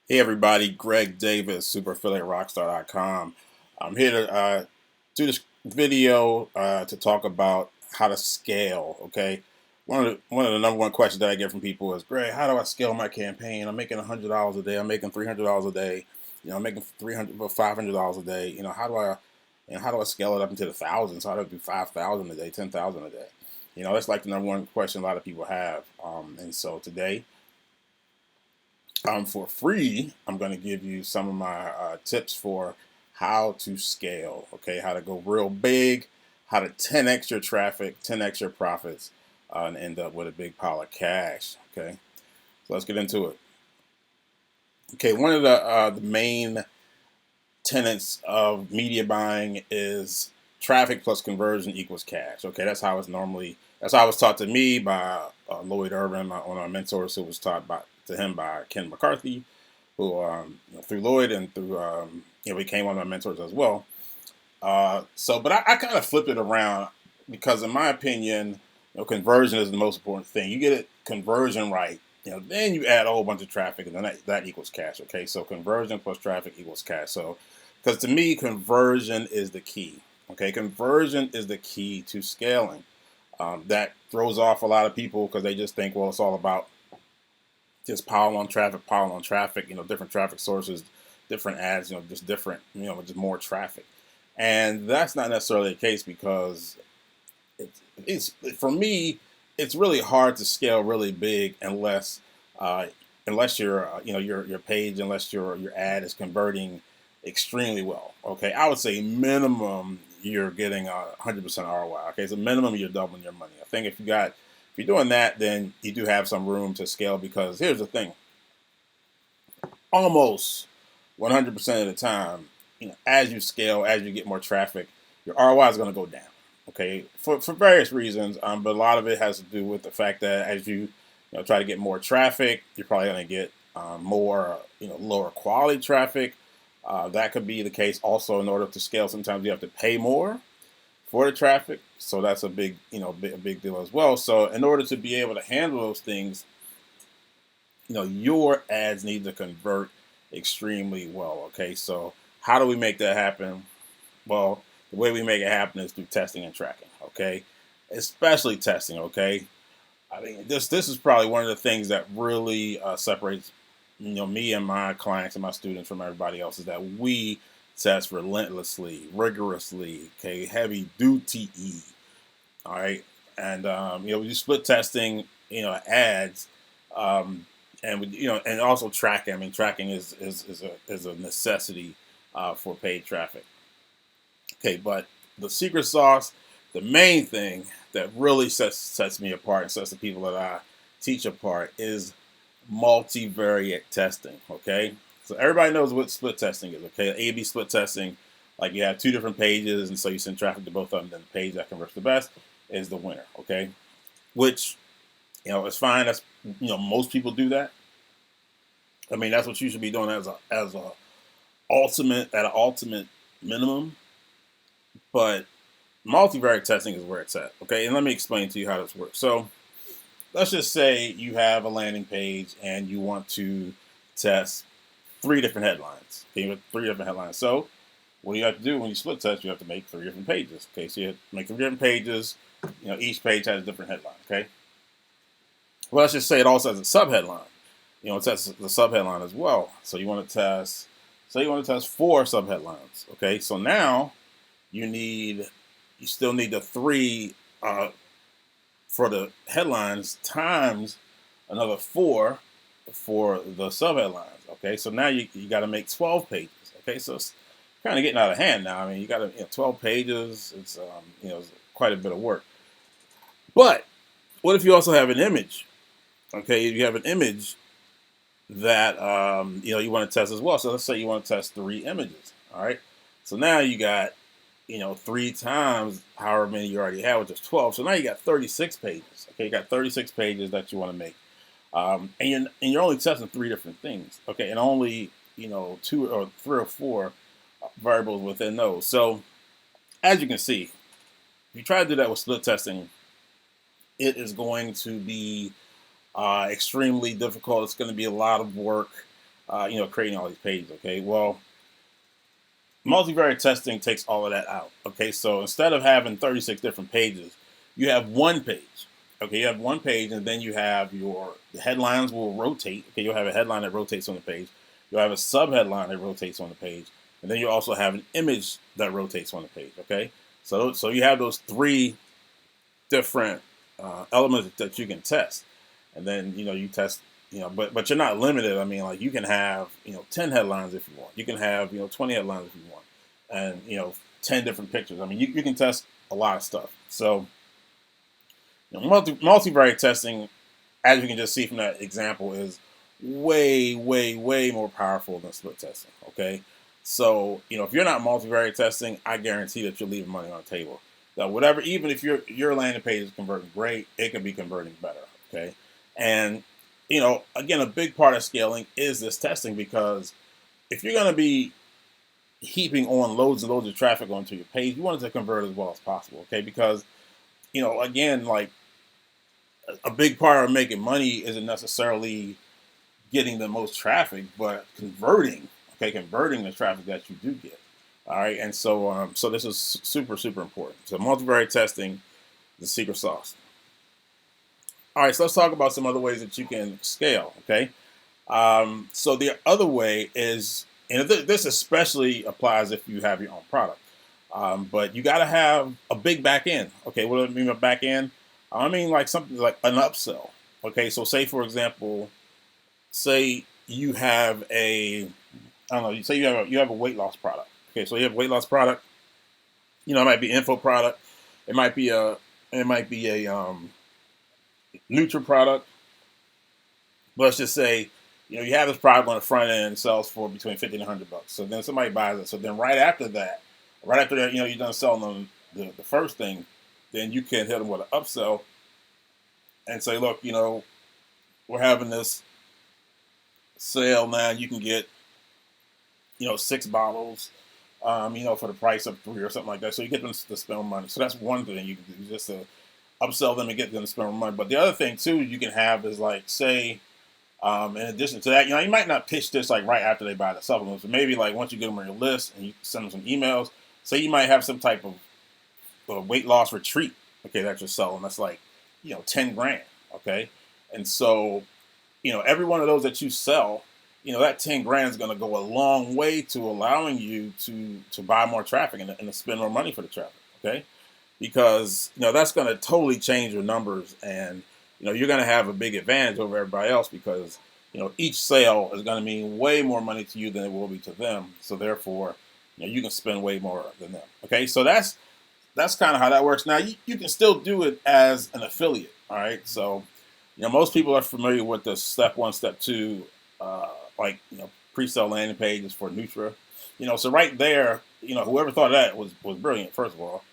Hey everybody, Greg Davis, SuperAffiliateRockstar.com. I'm here to do this video to talk about how to scale. Okay, one of the number one questions that I get from people is, Greg, how do I scale my campaign? I'm making $100 a day. I'm making $300 a day. I'm making 300 or $500 a day. How do I scale it up into the thousands? How do I do 5,000 a day, 10,000 a day? That's like the number one question a lot of people have. And so today, for free, I'm going to give you some of my tips for how to scale. Okay, how to go real big, how to 10x your traffic, 10x your profits, and end up with a big pile of cash. Okay, so let's get into it. Okay, one of the main tenets of media buying is traffic plus conversion equals cash. Okay, that's how it was taught to me by Lloyd Irvin, one of my mentors, who was taught to him by Ken McCarthy, who through Lloyd and through became one of my mentors as well. But I kind of flipped it around because, in my opinion, conversion is the most important thing. You get it conversion right, then you add a whole bunch of traffic, and then that equals cash. Okay, so conversion plus traffic equals cash. So, because to me, conversion is the key. Okay, conversion is the key to scaling. That throws off a lot of people because they just think, well, it's all about just pile on traffic, different traffic sources, different ads, just different, just more traffic. And that's not necessarily the case because it's for me, it's really hard to scale really big uh, unless your page, unless your ad is converting extremely well. Okay, I would say minimum you're getting 100% ROI. Okay, so minimum you're doubling your money. I think if you're doing that, then you do have some room to scale because here's the thing: almost 100% of the time, as you scale, as you get more traffic, your ROI is going to go down. Okay, for various reasons, but a lot of it has to do with the fact that as you try to get more traffic, you're probably going to get more lower quality traffic. That could be the case also in order to scale. Sometimes you have to pay more for the traffic, so that's a big a big deal as well. So in order to be able to handle those things, your ads need to convert extremely well. Okay, so how do we make that happen? Well, the way we make it happen is through testing and tracking. Okay, especially testing. Okay, I mean this is probably one of the things that really separates me and my clients and my students from everybody else is that we test relentlessly, rigorously. Okay, heavy duty. All right, and we do split testing. Ads. Um, and and also tracking. I mean, tracking is a necessity for paid traffic. Okay, but the secret sauce, the main thing that really sets me apart and sets the people that I teach apart is multivariate testing. Okay, so everybody knows what split testing is. Okay, A/B split testing, like you have two different pages, and so you send traffic to both of them. Then the page that converts the best is the winner. Okay, which it's fine. That's most people do that. I mean, that's what you should be doing as a ultimate minimum. But multivariate testing is where it's at. Okay, and let me explain to you how this works. So let's just say you have a landing page and you want to test three different headlines. Okay, with three different headlines. So what you have to do when you split test, you have to make three different pages. Okay, so you have to make three different pages. Each page has a different headline. Okay, well, let's just say it also has a sub headline. It tests the sub headline as well. So you want to test four sub headlines. Okay, so now you need you still need the three for the headlines times another four for the sub headlines. Okay, so now you got to make 12 pages. Okay, so it's kind of getting out of hand now. I mean, you got to 12 pages. It's quite a bit of work. But what if you also have an image? Okay, if you have an image that you want to test as well. So let's say you want to test three images. All right, so now you got three times however many you already have, which is 12. So now you got 36 pages. Okay, you got 36 pages that you want to make. And you're only testing three different things. Okay, and only, two or three or four variables within those. So as you can see, if you try to do that with split testing, it is going to be extremely difficult. It's going to be a lot of work. creating all these pages. Okay, well, multivariate testing takes all of that out. Okay, so instead of having 36 different pages, you have one page. Okay, you have one page, and then you have the headlines will rotate. Okay, you'll have a headline that rotates on the page. You'll have a subheadline that rotates on the page, and then you also have an image that rotates on the page. Okay, so you have those three different elements that you can test, and then you test. But you're not limited. I mean, like you can have 10 headlines if you want. You can have 20 headlines if you want, and 10 different pictures. I mean, you can test a lot of stuff. So multivariate testing, as you can just see from that example, is way, way, way more powerful than split testing. Okay, so if you're not multivariate testing, I guarantee that you're leaving money on the table. That whatever, even if your landing page is converting great, it can be converting better. Okay, and again, a big part of scaling is this testing, because if you're going to be heaping on loads and loads of traffic onto your page, you want it to convert as well as possible. Okay, because again, like a big part of making money isn't necessarily getting the most traffic, but converting. Okay, converting the traffic that you do get. All right, and so this is super, super important. So multivariate testing, the secret sauce. All right, so let's talk about some other ways that you can scale. Okay, so the other way is, and this especially applies if you have your own product, but you got to have a big back end. Okay, what do I mean by back end? I mean like something like an upsell. Okay, so say for example, say you have I don't know, say you have a weight loss product. Okay, so you have a weight loss product. It might be info product. It might be a Nutra product. But let's just say, you have this product on the front end and sells for between 50 and $100. So then somebody buys it. So then right after that, you're done selling them the first thing, then you can hit them with an upsell and say, look, we're having this sale now. You can get, 6 bottles, for the price of 3 or something like that. So you get them to spend money. So that's one thing you can do, just to upsell them and get them to spend money. But the other thing too you can have is like, say, in addition to that, you might not pitch this like right after they buy the supplements, but maybe like once you get them on your list and you send them some emails, say you might have some type of weight loss retreat, okay, that you're selling. That's like, 10 grand, okay? And so, every one of those that you sell, that 10 grand is going to go a long way to allowing you to buy more traffic and to spend more money for the traffic, okay? Because, that's going to totally change your numbers, and, you're going to have a big advantage over everybody else, because, each sale is going to mean way more money to you than it will be to them. So therefore, you can spend way more than them. Okay, so that's kind of how that works. Now, you can still do it as an affiliate. All right, so most people are familiar with the step 1, step 2, like pre-sale landing pages for Nutra. So right there, whoever thought of that was brilliant, first of all.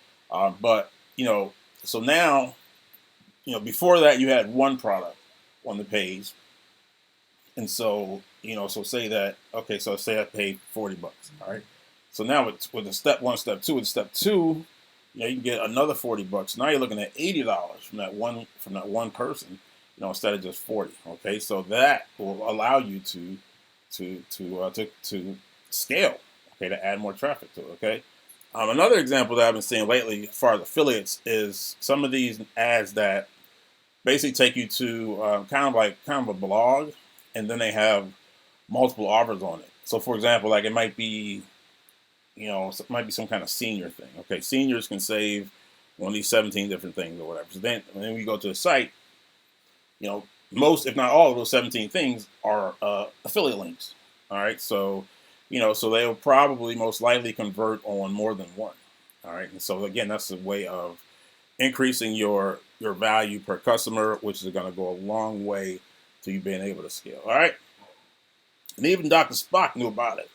But so now, before that you had one product on the page, and so so say that, okay, so say I paid $40. All right, so now with the step 1, step 2, with step 2, you can get another $40. Now you're looking at $80 from that one person, instead of just 40. Okay, so that will allow you to scale. Okay, to add more traffic to it. Okay, another example that I've been seeing lately, as far as affiliates, is some of these ads that basically take you to kind of a blog, and then they have multiple offers on it. So, for example, like it might be it might be some kind of senior thing. Okay, seniors can save on these 17 different things or whatever. So then when we go to the site, most, if not all of those 17 things are affiliate links. All right, so so they'll probably most likely convert on more than one. All right, and so again, that's a way of increasing your value per customer, which is going to go a long way to you being able to scale. All right, and even Dr. Spock knew about it.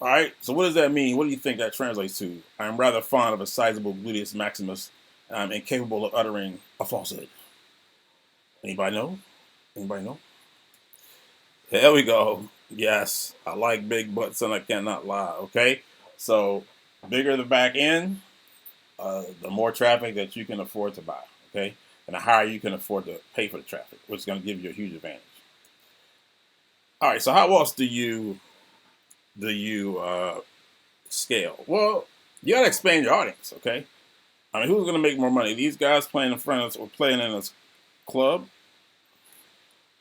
All right, so what does that mean? What do you think that translates to? I'm rather fond of a sizable gluteus maximus, and I'm incapable of uttering a falsehood. Anybody know? Anybody know? There we go. Yes, I like big butts and I cannot lie. Okay, so bigger the back end, the more traffic that you can afford to buy. Okay, and the higher you can afford to pay for the traffic, which is going to give you a huge advantage. All right. So how else do you scale? Well, you got to expand your audience. Okay. I mean, who's going to make more money? These guys playing in front of us or playing in a club,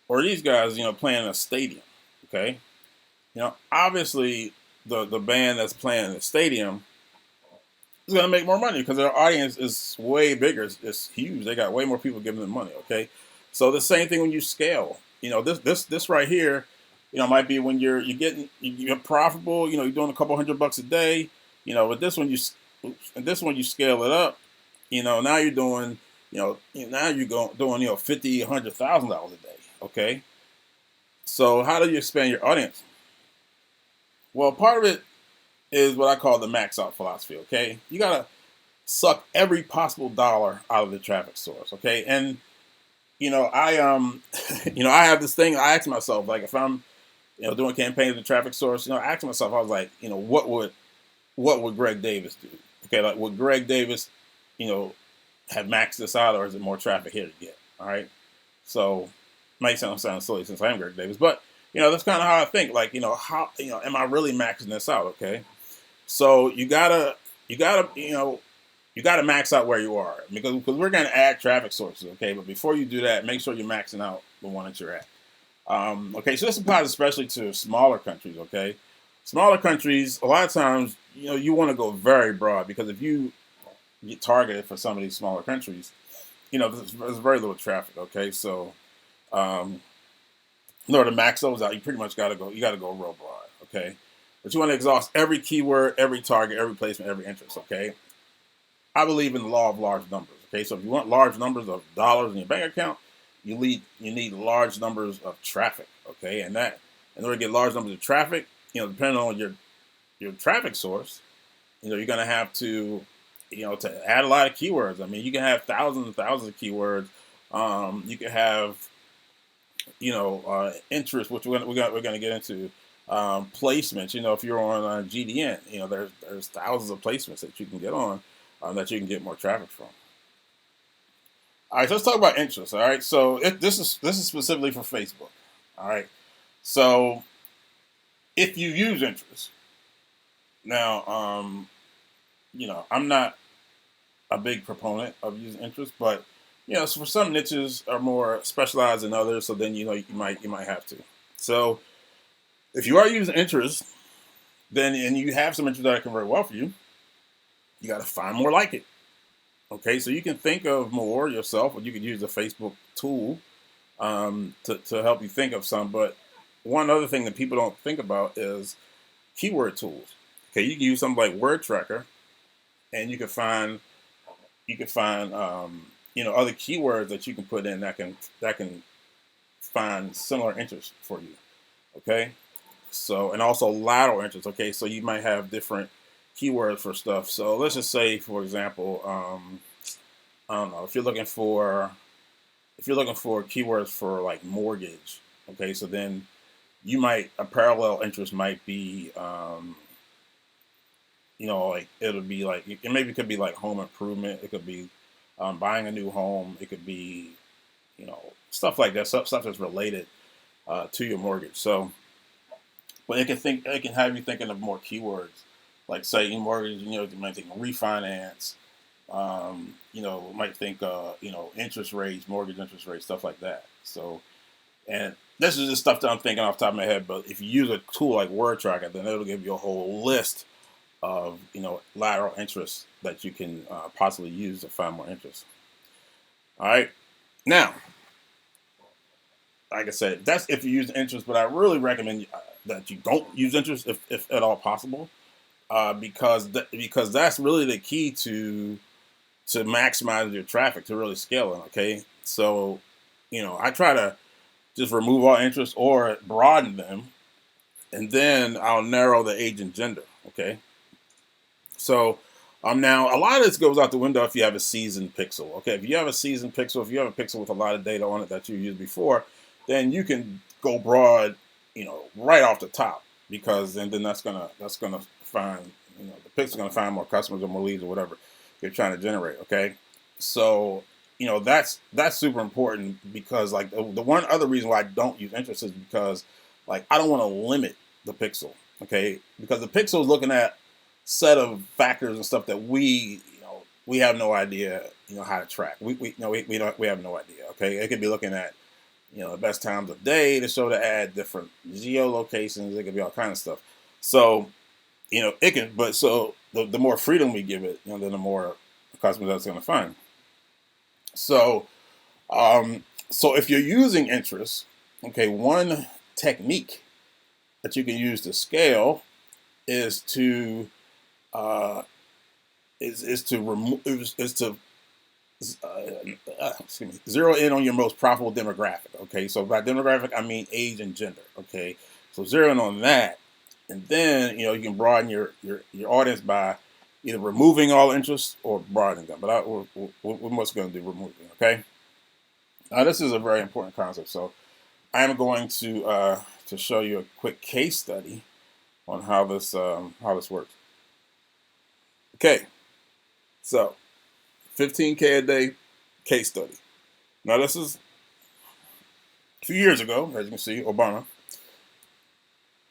or these guys, playing in a stadium. Okay. Obviously, the band that's playing in the stadium is going to make more money because their audience is way bigger. It's huge. They got way more people giving them money. Okay, so the same thing when you scale. This right here, might be when you're profitable. You're doing a couple $100 a day. But this one you scale it up. Now you're doing now you're doing $50,000-$100,000 a day. Okay, so how do you expand your audience? Well, part of it is what I call the max out philosophy. Okay, you gotta suck every possible dollar out of the traffic source. Okay, and I I have this thing. I ask myself, like, if I'm doing campaigns with the traffic source, I ask myself, I was like, what would Greg Davis do? Okay, like, would Greg Davis, you know, have maxed this out, or is it more traffic here to get? All right, so might sound silly since I am Greg Davis, but that's kind of how I think. Like, how am I really maxing this out? Okay, so you gotta max out where you are because we're gonna add traffic sources. Okay, but before you do that, make sure you're maxing out the one that you're at. Okay, so this applies especially to smaller countries. Okay, smaller countries, a lot of times, you want to go very broad because if you get targeted for some of these smaller countries, there's very little traffic. Okay, so um, in order to max those out, you pretty much got to go. You got to go real broad. Okay, but you want to exhaust every keyword, every target, every placement, every interest. Okay, I believe in the law of large numbers. Okay, so if you want large numbers of dollars in your bank account, you need large numbers of traffic. Okay, and that in order to get large numbers of traffic, depending on your traffic source, you're going to have to add a lot of keywords. I mean, you can have thousands and thousands of keywords. You can have interest, which we're gonna get into. Placements. If you're on GDN, there's thousands of placements that you can get on that you can get more traffic from. All right, so let's talk about interest. All right, so this is specifically for Facebook. All right, so if you use interest now, I'm not a big proponent of using interest, but so for some niches are more specialized than others, so then you might have to. So if you are using interest, then and you have some interest that can very well for you, you got to find more like it. Okay, so you can think of more yourself, or you could use the Facebook tool to help you think of some. But one other thing that people don't think about is keyword tools. Okay, you can use something like Word Tracker, and you can find other keywords that you can put in that can find similar interests for you. Okay, so and also lateral interests. Okay, so you might have different keywords for stuff. So let's just say, for example, I don't know if you're looking for keywords for like mortgage. Okay, so then a parallel interest might be like it'll be like it maybe could be like home improvement. It could be buying a new home. It could be stuff like that. Stuff that's related to your mortgage. So, but it can have you thinking of more keywords like say in mortgage. You might think refinance. Might think interest rates, mortgage interest rates, stuff like that. So, and this is just stuff that I'm thinking off the top of my head. But if you use a tool like Word Tracker, then it'll give you a whole list of lateral interests that you can possibly use to find more interest. All right, now, like I said, that's if you use interest, but I really recommend that you don't use interest if at all possible, because that's really the key to maximize your traffic to really scale it. Okay, so I try to just remove all interest or broaden them, and then I'll narrow the age and gender. Okay, so now a lot of this goes out the window if you have a seasoned pixel. Okay, if you have a seasoned pixel, if you have a pixel with a lot of data on it that you used before, then you can go broad, right off the top, because then that's gonna find the pixel's gonna find more customers or more leads or whatever you're trying to generate. Okay, so that's super important because like the one other reason why I don't use interest is because like I don't want to limit the pixel, okay, because the pixel is looking at set of factors and stuff that we have no idea how to track. We have no idea. Okay, it could be looking at the best times of day to show the ad, different geolocations. It could be all kind of stuff. So it can, but so the more freedom we give it, then the more customers that's going to find. So so if you're using interest, okay, one technique that you can use to scale is to uh, is to remove is to excuse me, zero in on your most profitable demographic. Okay, so by demographic I mean age and gender. Okay, so zero in on that, and then you can broaden your audience by either removing all interest or broadening them. But we're mostly going to do removing. Okay, now this is a very important concept. So I'm going to show you a quick case study on how this works. Okay, so 15K a day case study. Now this is a few years ago, as you can see, Obama.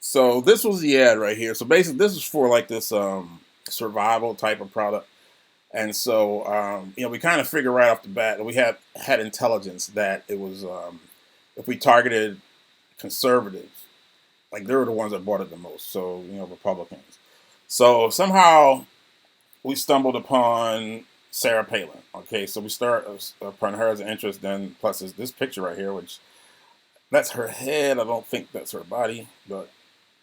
So this was the ad right here. So basically, this is for like this survival type of product, and so we kind of figured right off the bat that we had intelligence that it was if we targeted conservatives, like they were the ones that bought it the most. So Republicans. So somehow we stumbled upon Sarah Palin. Okay, so we start upon her as an interest. Then plus this picture right here, which that's her head. I don't think that's her body, but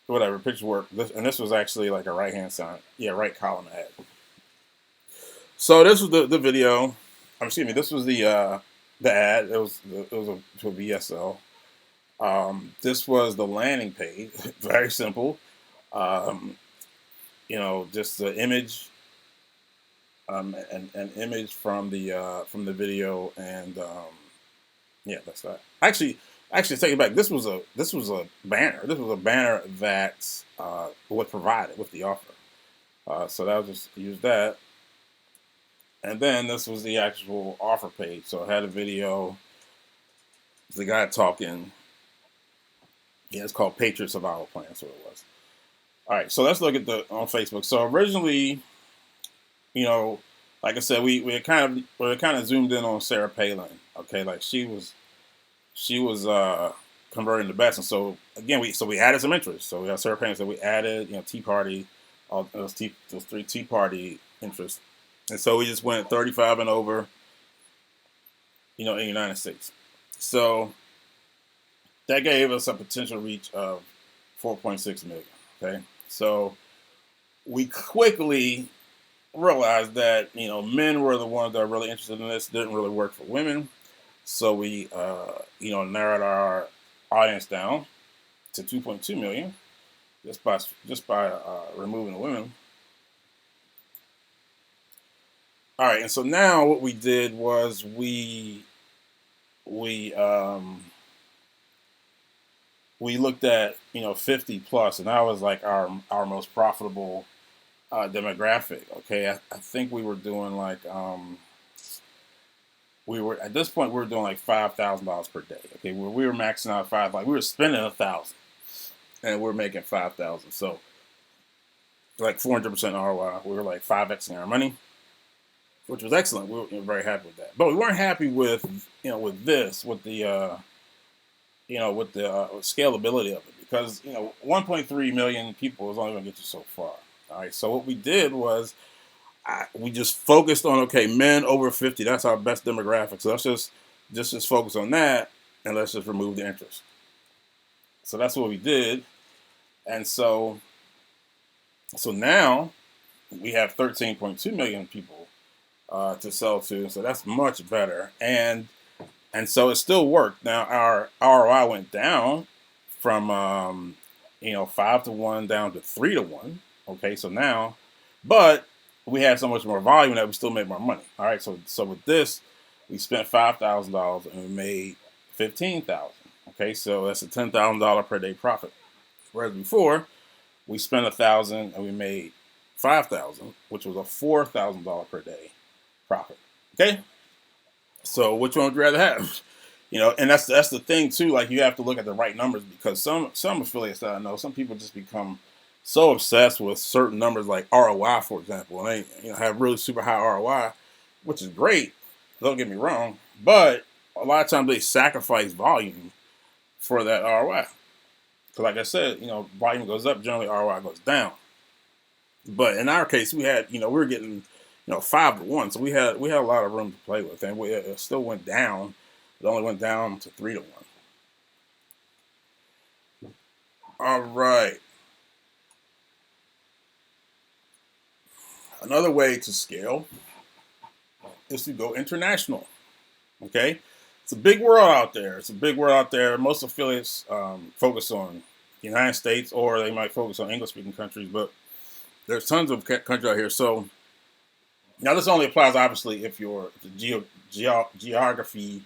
whatever. Picture work. This was actually like a right hand side, right column ad. So this was the video. Excuse me. This was the ad. It was to a VSL. This was the landing page. Very simple. Just the image, an image from the video, and that's that. Actually, take it back. This was a banner. This was a banner that was provided with the offer. So that was just use that, and then this was the actual offer page. So it had a video. The guy talking. Yeah, it's called Patriot Survival Plan. That's what it was. All right, so let's look at on Facebook. So originally, like I said, we kind of zoomed in on Sarah Palin. Okay, like she was converting the best, and so again we added some interest. So we got Sarah Palin. So we added Tea Party, all those three Tea Party interests, and so we just went 35 and over. In the United States. So that gave us a potential reach of 4.6 million. Okay, so we quickly realized that men were the ones that are really interested in this. Didn't really work for women, so we narrowed our audience down to 2.2 million just by removing the women. All right, and so now what we did was we looked at 50 plus, and that was like our most profitable demographic. Okay, I think we were doing like we were at this point we were doing like $5,000 per day. Okay, we were maxing out we were spending 1,000, and we're making 5,000. So like 400% ROI. We were like 5xing our money, which was excellent. We were very happy with that. But we weren't happy with with the scalability of it, because 1.3 million people is only going to get you so far. All right, so what we did was we just focused on men over 50. That's our best demographic. So let's just focus on that, and let's just remove the interest. So that's what we did, and so now we have 13.2 million people to sell to. So that's much better, and so it still worked. Now our ROI went down from 5 to 1 down to 3 to 1. Okay, so now, but we had so much more volume that we still made more money. All right, so with this, we spent $5,000 and we made $15,000. Okay, so that's a $10,000 per day profit. Whereas before, we spent $1,000 and we made $5,000, which was a $4,000 per day profit. Okay, so which one would you rather have? And that's the thing too. Like you have to look at the right numbers because some affiliates that I know, some people just become so obsessed with certain numbers like ROI, for example, and they have really super high ROI, which is great. Don't get me wrong, but a lot of times they sacrifice volume for that ROI. Because like I said, volume goes up, generally ROI goes down. But in our case, we had, we were getting, 5 to 1, so we had a lot of room to play with, and it still went down. It only went down to 3 to 1. All right. Another way to scale is to go international. Okay, it's a big world out there. Most affiliates focus on the United States, or they might focus on English-speaking countries, but there's tons of countries out here. So now this only applies obviously if you're the geography,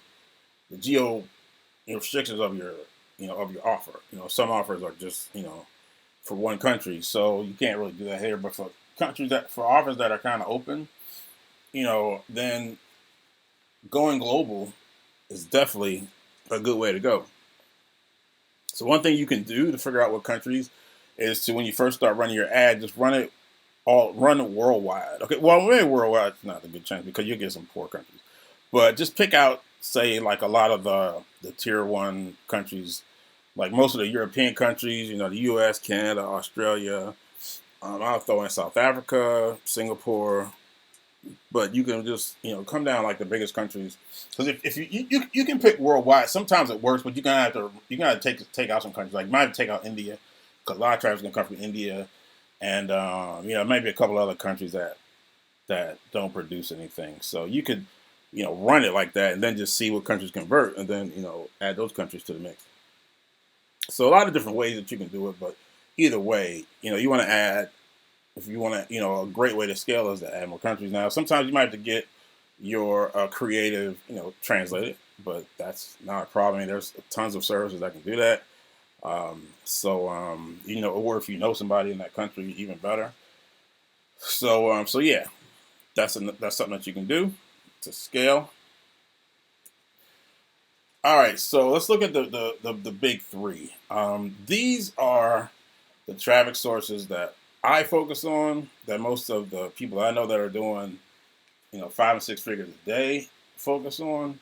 the geo restrictions of your offer. Some offers are just for one country, so you can't really do that here. But for offers that are kind of open, then going global is definitely a good way to go. So one thing you can do to figure out what countries is to, when you first start running your ad, just run it worldwide. Okay, well, maybe worldwide is not a good chance because you'll get some poor countries, but just pick out, say, like a lot of the tier 1 countries, like most of the European countries, the U.S., Canada, Australia. I'll throw in South Africa, Singapore, but you can just come down like the biggest countries, because if you can pick worldwide. Sometimes it works, but you're gonna take out some countries. Like you might have to take out India, because a lot of traffic is gonna come from India, and maybe a couple other countries that don't produce anything. So you could run it like that, and then just see what countries convert, and then add those countries to the mix. So a lot of different ways that you can do it, but either way, you want to add. If you want to, a great way to scale is to add more countries. Now, sometimes you might have to get your creative, translated, but that's not a problem. I mean, there's tons of services that can do that. Or if you know somebody in that country, even better. So yeah, that's something that you can do to scale. All right, so let's look at the big three. These are the traffic sources that I focus on, that most of the people I know that are doing, 5 and 6 figures a day focus on,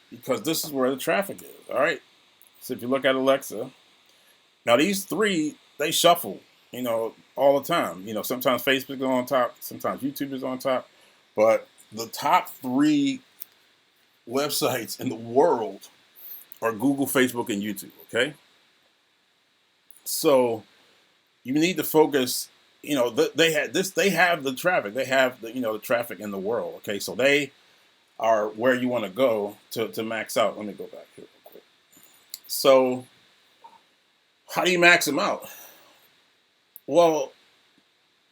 because this is where the traffic is. All right. So if you look at Alexa, now these three, they shuffle, all the time. Sometimes Facebook is on top, sometimes YouTube is on top, but the top 3 websites in the world are Google, Facebook, and YouTube. Okay. So you need to focus. They have the traffic. They have the traffic in the world. Okay, so they are where you want to go to max out. Let me go back here real quick. So how do you max them out? Well,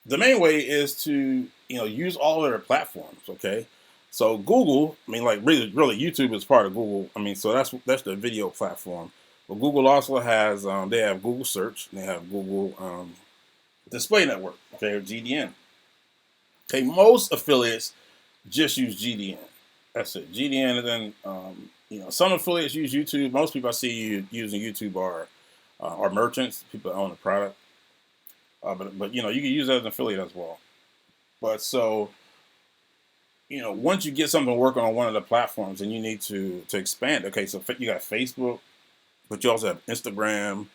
the main way is to use all of their platforms. Okay, so Google, I mean, like really YouTube is part of Google. I mean, so that's the video platform. But Google also has they have Google Search. They have Google Display Network, okay, or GDN. Okay, most affiliates just use GDN. That's it, GDN, and then some affiliates use YouTube. Most people I see using YouTube are merchants, people that own the product. But you can use that as an affiliate as well. But so once you get something working on one of the platforms, then you need to expand. Okay, so you got Facebook, but you also have Instagram.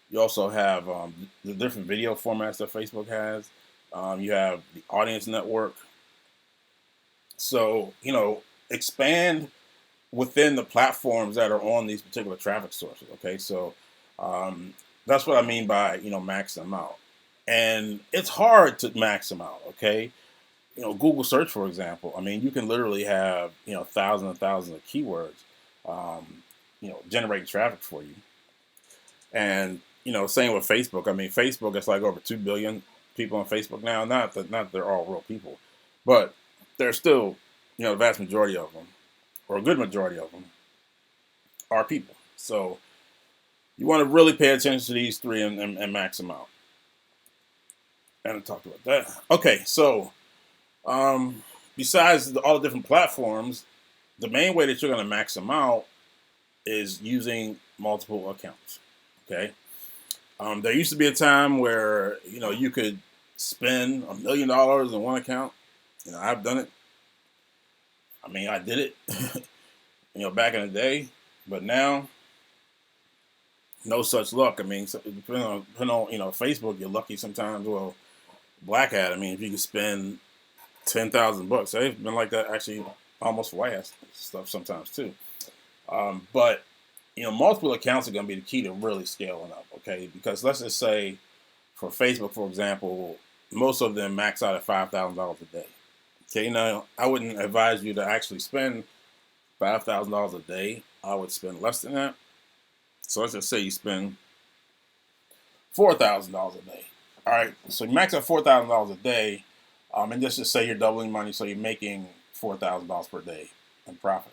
You also have the different video formats that Facebook has. You have the audience network. So, expand within the platforms that are on these particular traffic sources. Okay, so that's what I mean by, max them out. And it's hard to max them out. Okay, Google search, for example. I mean, you can literally have, thousands and thousands of keywords, generating traffic for you. And same with Facebook. I mean, Facebook, it's like over 2 billion people on Facebook now. Not that they're all real people, but they're still, the vast majority of them, or a good majority of them, are people. So you want to really pay attention to these three and max them out. And I talked about that. Okay, so besides all the different platforms, the main way that you're going to max them out is using multiple accounts. Okay. There used to be a time where you could spend $1 million in one account. I've done it. I mean, I did it, back in the day, but now no such luck. I mean, depending on Facebook, you're lucky sometimes. Well, Black Hat. I mean, if you can spend $10,000, they've been like that actually almost for White Hat stuff sometimes too. But multiple accounts are going to be the key to really scaling up. Okay, because let's just say for Facebook, for example, most of them max out at $5,000 a day. Okay, I wouldn't advise you to actually spend $5,000 a day. I would spend less than that. So let's just say you spend $4,000 a day. All right, so you max out $4,000 a day, and just say you're doubling money, so you're making $4,000 per day in profit.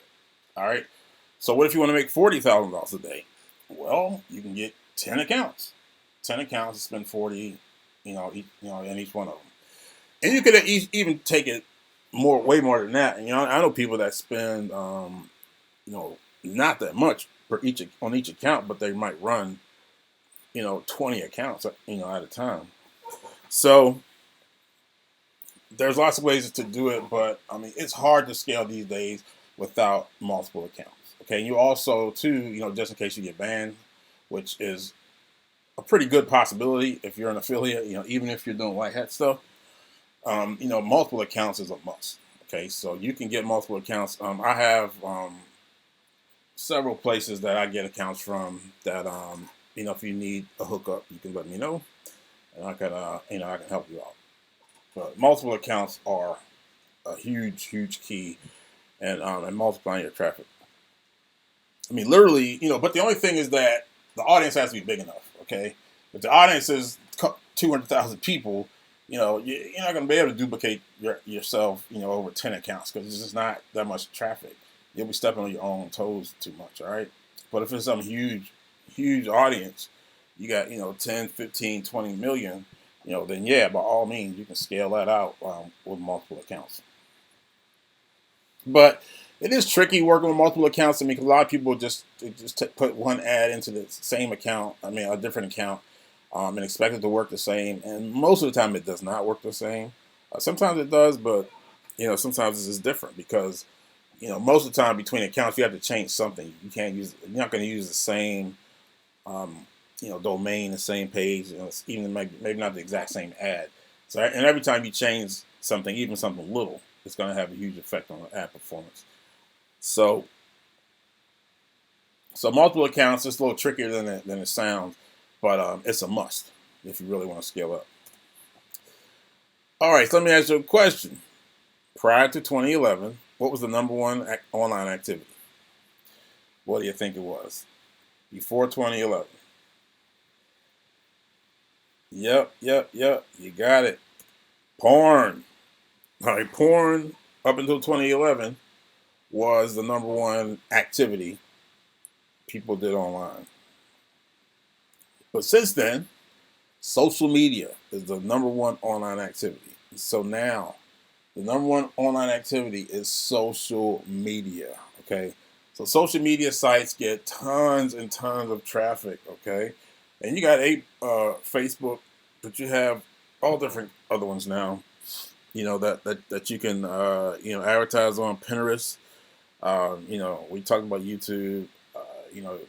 All right, so what if you want to make $40,000 a day? Well, you can get 10 accounts. 10 accounts, spend 40, in each one of them, and you could even take it way more than that. And I know people that spend, not that much on each account, but they might run, 20 accounts, at a time. So there's lots of ways to do it, but I mean, it's hard to scale these days without multiple accounts. Okay, and you also too, just in case you get banned, which is a pretty good possibility if you're an affiliate. Even if you're doing White Hat stuff, multiple accounts is a must. Okay, so you can get multiple accounts. I have several places that I get accounts from that, if you need a hookup, you can let me know, and I can, I can help you out. But multiple accounts are a huge, huge key, and multiplying your traffic. I mean, literally, but the only thing is that the audience has to be big enough. Okay, if the audience is 200,000 people, you're not going to be able to duplicate yourself, over 10 accounts, because it's just not that much traffic. You'll be stepping on your own toes too much. All right, but if it's some huge audience, you got 10, 15, 20 million, then yeah, by all means, you can scale that out with multiple accounts. But it is tricky working with multiple accounts. I mean, a lot of people just put one ad into the same account. I mean, a different account, and expect it to work the same. And most of the time, it does not work the same. Sometimes it does, but sometimes it's just different because most of the time between accounts, you have to change something. You're not going to use the same, domain, the same page, even maybe not the exact same ad. So, and every time you change something, even something little, it's going to have a huge effect on the ad performance. So multiple accounts is a little trickier than it sounds, but it's a must if you really want to scale up. All right, so let me ask you a question. Prior to 2011, what was the number one online activity? What do you think it was? Before 2011. Yep. You got it. Porn. All right, porn up until 2011 was the number one activity people did online. But since then, social media is the number one online activity. So now, the number one online activity is social media. Okay, so social media sites get tons and tons of traffic. Okay, and you got Facebook, but you have all different other ones now. That you can advertise on. Pinterest. We talked about YouTube.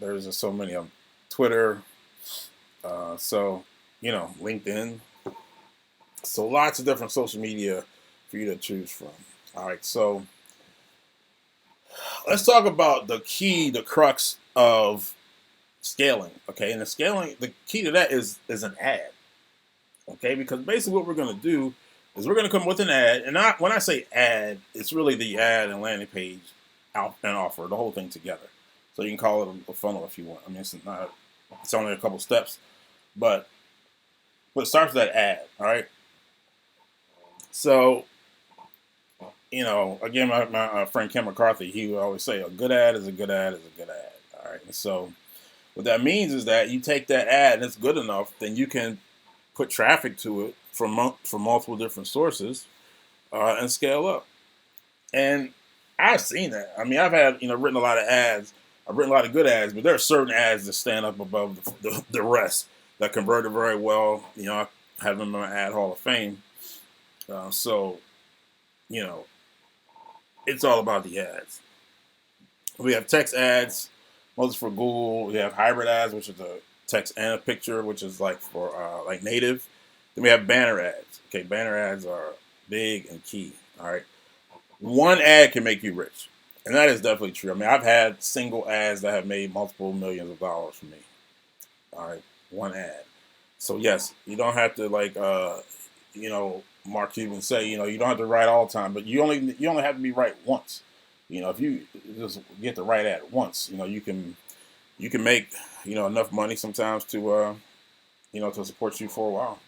There's just so many of them. Twitter. LinkedIn. So lots of different social media for you to choose from. All right, so let's talk about the crux of scaling. Okay, and the key to that is an ad. Okay, because basically what we're going to do is we're going to come with an ad, and when I say ad, it's really the ad and landing page out and offer, the whole thing together. So you can call it a funnel if you want. I mean, it's only a couple steps, but it starts with that ad. All right. So, again, my friend Ken McCarthy, he would always say, a good ad is a good ad is a good ad. All right. And so what that means is that you take that ad and it's good enough, then you can put traffic to it from multiple different sources and scale up. And I've seen that. I mean, I've had, written a lot of ads I've written a lot of good ads, but there are certain ads that stand up above the rest that converted very well. I have them in my ad hall of fame. So, you know, it's all about the ads. We have text ads, mostly for Google. We have hybrid ads, which is a text and a picture, which is like for like native. Then we have banner ads. Okay, banner ads are big and key. All right, one ad can make you rich, and that is definitely true. I mean, I've had single ads that have made multiple millions of dollars for me. All right, one ad. So yes, you don't have to like Mark Cuban say, you don't have to write all the time, but you only have to be right once. If you just get the right ad once, you can make enough money sometimes to support you for a while.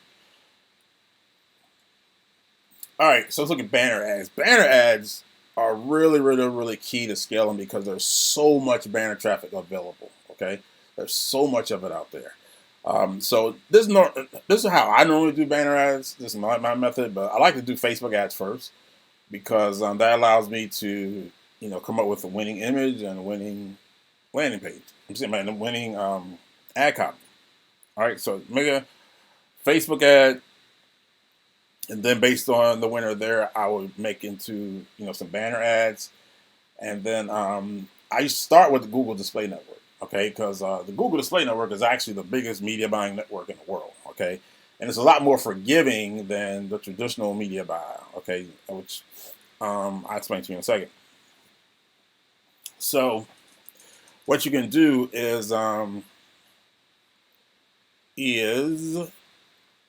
All right, so let's look at banner ads. Banner ads are really, really, really key to scaling because there's so much banner traffic available. Okay, there's so much of it out there. So this is how I normally do banner ads. This is my method, but I like to do Facebook ads first because that allows me to come up with a winning image and a winning landing page. I'm saying a winning ad copy. All right, so make a Facebook ad, and then based on the winner there, I would make into some banner ads, and then I start with the Google Display Network. Okay, because the Google Display Network is actually the biggest media buying network in the world. Okay, and it's a lot more forgiving than the traditional media buy. Okay, which I'll explain to you in a second. So what you can do is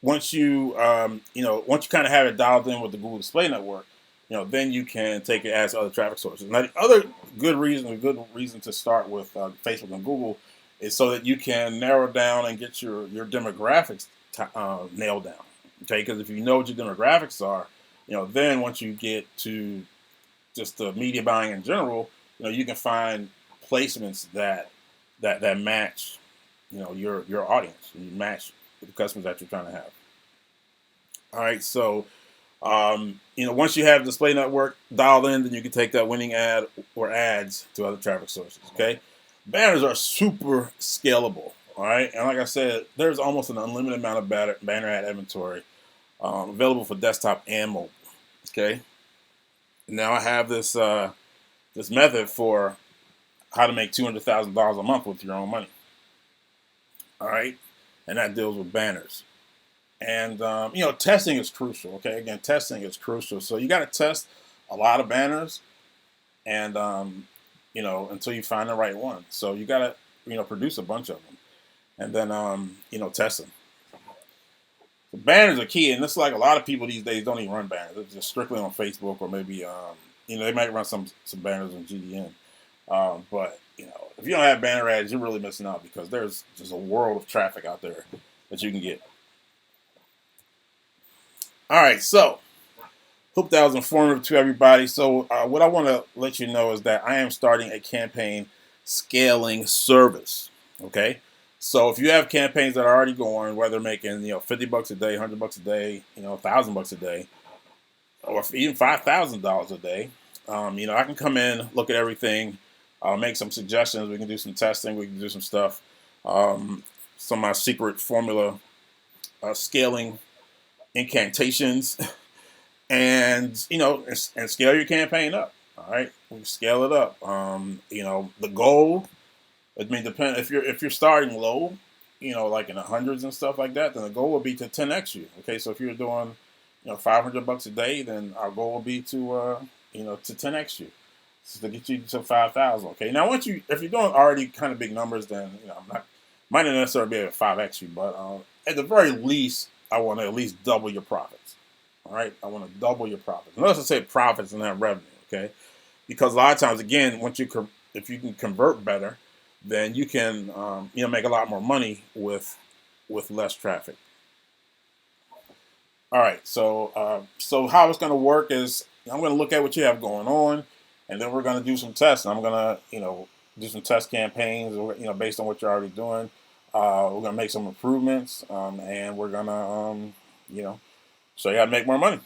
once you kind of have it dialed in with the Google Display Network, then you can take it as other traffic sources. Now, the other good reason to start with Facebook and Google is so that you can narrow down and get your demographics nailed down. Okay, because if you know what your demographics are, then once you get to just the media buying in general, you can find placements that match, your audience. You match the customers that you're trying to have. All right, so once you have display network dialed in, then you can take that winning ad or ads to other traffic sources. Okay, banners are super scalable. All right, and like I said, there's almost an unlimited amount of banner ad inventory available for desktop and mobile. Okay, now I have this method for how to make $200,000 a month with your own money. All right, and that deals with banners. And testing is crucial. Okay, again, testing is crucial. So you got to test a lot of banners, and until you find the right one. So you got to produce a bunch of them, and then test them. The banners are key, and it's like a lot of people these days don't even run banners. They're just strictly on Facebook, or maybe they might run some banners on GDN. But if you don't have banner ads, you're really missing out because there's just a world of traffic out there that you can get. All right, so hope that was informative to everybody. So what I want to let you know is that I am starting a campaign scaling service. Okay, so if you have campaigns that are already going, whether making $50 a day, $100 a day, $1,000 a day, or even $5,000 a day, I can come in, look at everything, make some suggestions. We can do some testing. We can do some stuff. Some of my secret formula scaling incantations. And and scale your campaign up. All right, we scale it up. The goal. I mean, depend if you're starting low, like in the hundreds and stuff like that, then the goal would be to 10x you. Okay, so if you're doing $500 a day, then our goal will be to 10x you, so to get you to 5,000. Okay, now if you're doing already kind of big numbers, then I'm not might not necessarily be able to 5x you, but at the very least, I want to at least double your profits. All right, I want to double your profits. Notice I say profits and not revenue, okay? Because a lot of times, again, if you can convert better, then you can make a lot more money with less traffic. All right, so how it's going to work is I'm going to look at what you have going on, and then we're going to do some tests. And I'm going to do some test campaigns, based on what you're already doing. We're going to make some improvements, and we're going to show you how to make more money.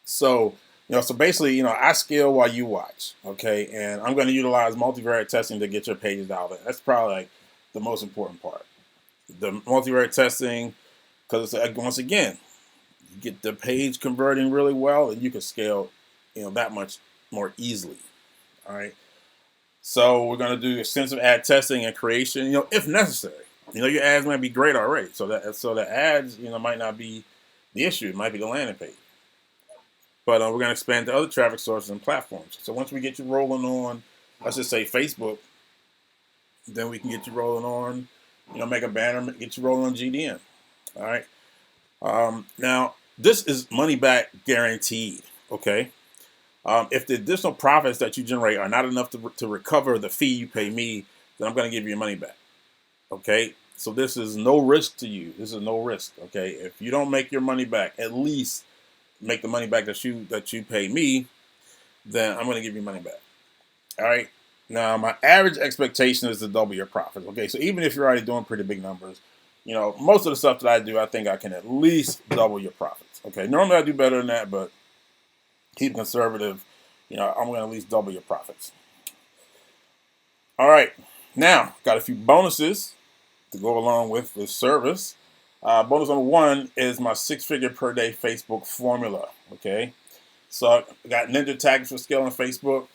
So So basically, I scale while you watch, okay? And I'm going to utilize multivariate testing to get your pages dialed in. That's probably like the most important part. The multivariate testing, because once again, you get the page converting really well, and you can scale, that much more easily. All right. So we're going to do extensive ad testing and creation, if necessary. Your ads might be great already, so the ads, might not be the issue. It might be the landing page. But we're going to expand to other traffic sources and platforms. So once we get you rolling on, let's just say Facebook, then we can get you rolling on, make a banner, get you rolling on GDN. All right. Now, this is money back guaranteed. Okay. If the additional profits that you generate are not enough to recover the fee you pay me, then I'm going to give you your money back. Okay. So this is no risk to you. This is no risk. Okay. If you don't make your money back, at least make the money back that you pay me, then I'm going to give you money back. All right. Now, my average expectation is to double your profits. Okay. So even if you're already doing pretty big numbers, most of the stuff that I do, I think I can at least double your profits. Okay. Normally I do better than that, but keep conservative. I'm going to at least double your profits. All right. Now, got a few bonuses to go along with this service. Bonus number one is my 6-figure per day Facebook formula. Okay. So I got ninja tactics for scaling Facebook,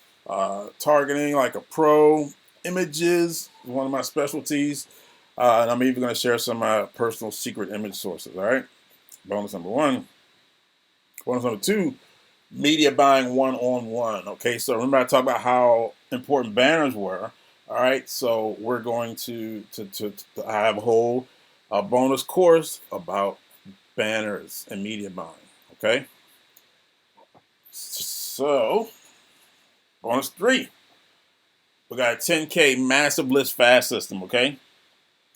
targeting like a pro, images, one of my specialties. And I'm even going to share some of my personal secret image sources. All right. Bonus number one. Bonus number two, media buying one-on-one. Okay. So remember I talked about how important banners were. All right. So we're going to have a whole bonus course about banners and media buying. Okay. So, bonus three, we got a 10K massive list fast system, okay?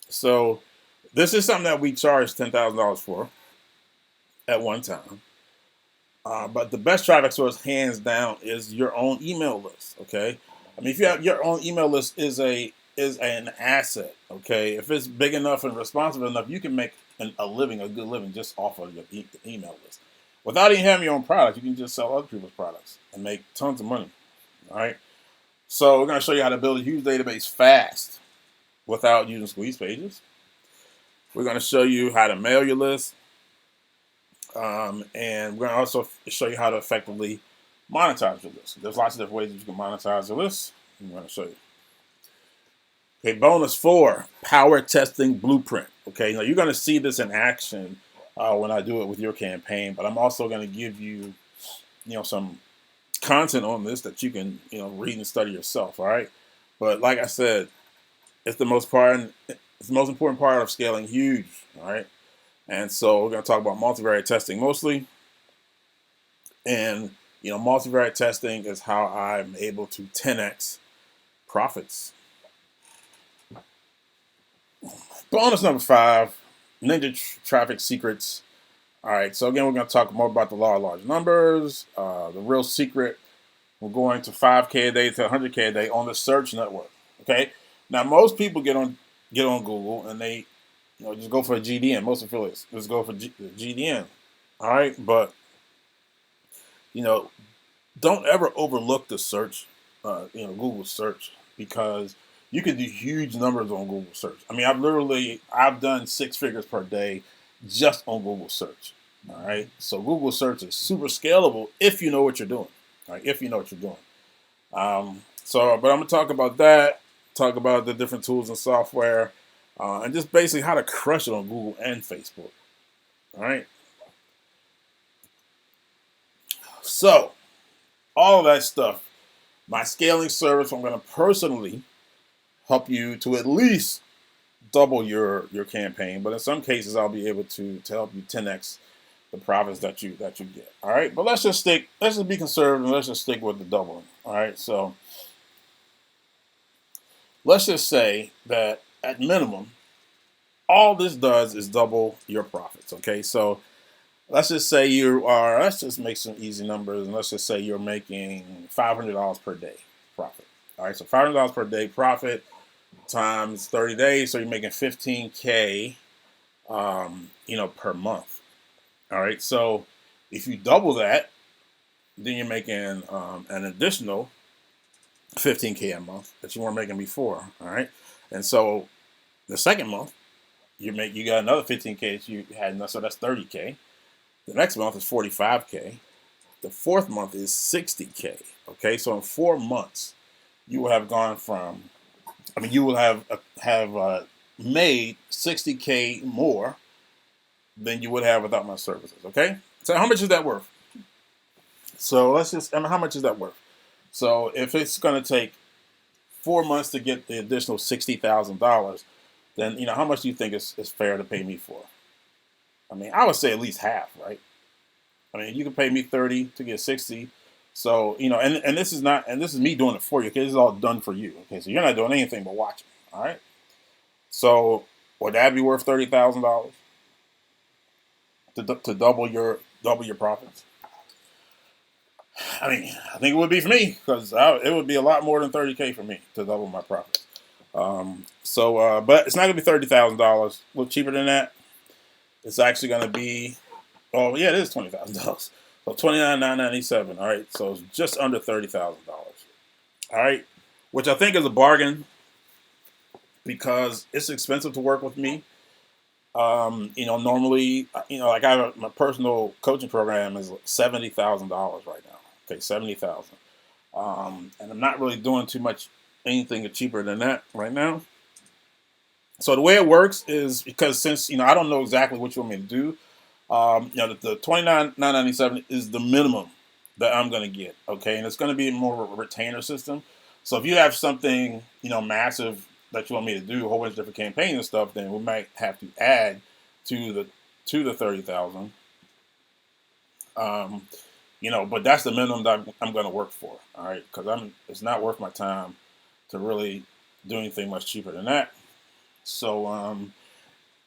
So, this is something that we charge $10,000 for at one time. But the best traffic source, hands down, is your own email list, okay? I mean, if you have your own email list is an asset, okay? If it's big enough and responsive enough, you can make a good living just off of your email list. Without even having your own product, you can just sell other people's products and make tons of money. All right. So we're going to show you how to build a huge database fast without using squeeze pages. We're going to show you how to mail your list. And we're going to also show you how to effectively monetize your list. There's lots of different ways that you can monetize your list. I'm going to show you. Okay, bonus 4, power testing blueprint. Okay, now you're going to see this in action when I do it with your campaign, but I'm also going to give you, some content on this that you can, read and study yourself. All right, but like I said, it's the most important part of scaling huge. All right, and so we're going to talk about multivariate testing mostly, and multivariate testing is how I'm able to 10x profits. Bonus number 5, ninja traffic secrets. All right, so again, we're going to talk more about the law of large numbers, the real secret. We're going to 5K a day to 100K a day on the search network. Okay, now most people get on Google and they just go for a GDN. Most affiliates just go for GDN. All right, but don't ever overlook the search, Google search, because you can do huge numbers on Google search. I mean, I've done 6 figures per day just on Google search. All right, so Google search is super scalable if you know what you're doing. All right, if you know what you're doing. But I'm gonna talk about that. Talk about the different tools and software, and just basically how to crush it on Google and Facebook. All right. So all of that stuff, my scaling service, I'm going to personally help you to at least double your campaign, but in some cases I'll be able to help you 10x the profits that you get. All right, but let's just be conservative and let's just stick with the doubling. All right, so let's just say that at minimum, all this does is double your profits. Okay, so let's just say let's just make some easy numbers, and let's just say you're making $500 per day profit. All right, so $500 per day profit times 30 days, so you're making 15K, per month. All right, so if you double that, then you're making an additional 15K a month that you weren't making before. All right, and so the second month you got another 15K that you had, so that's 30K. The next month is 45K. The fourth month is 60K. Okay, so in 4 months you will have gone from, I mean, you will have made 60K more than you would have without my services. Okay, so how much is that worth? So let's just, I mean, how much is that worth? So if it's going to take 4 months to get the additional $60,000, then how much do you think is fair to pay me for? I mean, I would say at least half, right? I mean, you can pay me 30 to get 60. So and this is not, and this is me doing it for you. Okay, this is all done for you. Okay, so you're not doing anything but watching. All right. So would that be worth $30,000 to double your profits? I mean, I think it would be for me, because it would be a lot more than 30K for me to double my profits. But it's not gonna be $30,000. A little cheaper than that. It's actually gonna be, oh yeah, it is $20,000. So $29,997. All right, so it's just under $30,000. All right, which I think is a bargain because it's expensive to work with me. Normally, like my personal coaching program is $70,000 right now. Okay, 70,000. And I'm not really doing too much anything cheaper than that right now. So the way it works is, because since I don't know exactly what you want me to do, the 29,997 is the minimum that I'm going to get. Okay, and it's going to be more of a retainer system. So if you have something massive that you want me to do, a whole bunch of different campaigns and stuff, then we might have to add to the 30,000. But that's the minimum that I'm going to work for. All right, because it's not worth my time to really do anything much cheaper than that. So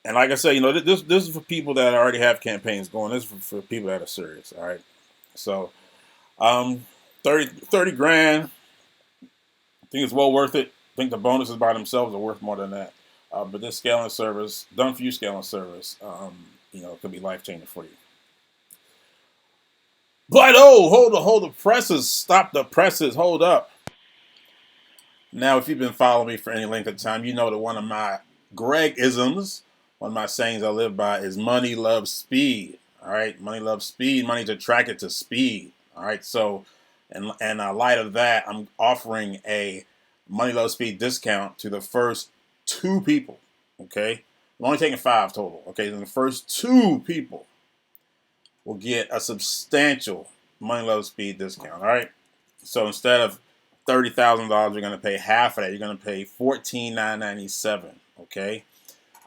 and like I said, this is for people that already have campaigns going. This is for people that are serious. All right, so 30 grand. I think it's well worth it. I think the bonuses by themselves are worth more than that. But this scaling service, done for you scaling service, could be life changing for you. But hold the presses, stop the presses, hold up. Now, if you've been following me for any length of time, you know that one of my Greg-isms, one of my sayings I live by, is money loves speed. All right, money loves speed. Money's attracted to speed. All right, so in light of that, I'm offering a money loves speed discount to the first 2 people. Okay, I'm only taking 5 total. Okay, then the first 2 people will get a substantial money loves speed discount. All right, so instead of $30,000, you're going to pay half of that. You're going to pay $14,997. Okay,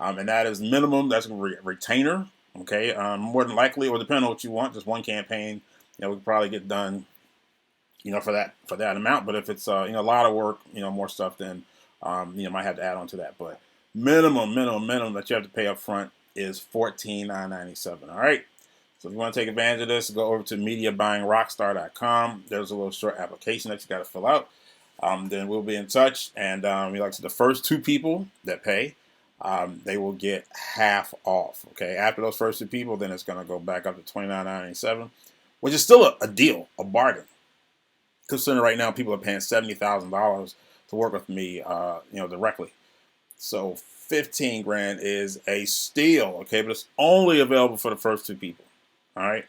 and that is minimum. That's a retainer. Okay, more than likely, or depending on what you want, just one campaign. We could probably get done. For that amount. But if it's a lot of work, more stuff, then might have to add on to that. But minimum that you have to pay up front is $14,997. All right. So if you want to take advantage of this, go over to MediaBuyingRockstar.com. There's a little short application that you got to fill out. Then we'll be in touch. And we like to, the first 2 people that pay, they will get half off. Okay, after those first 2 people, then it's going to go back up to $29.97, which is still a deal, a bargain. Considering right now people are paying $70,000 to work with me, directly. So 15 grand is a steal. Okay, but it's only available for the first 2 people. All right.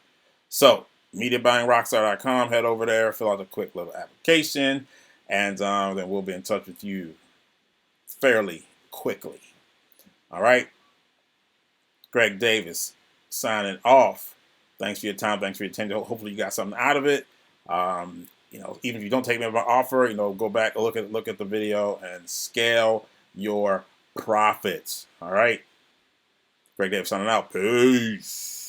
So MediaBuyingRockstar.com. Head over there, fill out a quick little application, and then we'll be in touch with you fairly quickly. All right. Greg Davis signing off. Thanks for your time. Thanks for your attention. Hopefully you got something out of it. Even if you don't take me up my offer, go back and look at the video and scale your profits. All right. Greg Davis signing out. Peace.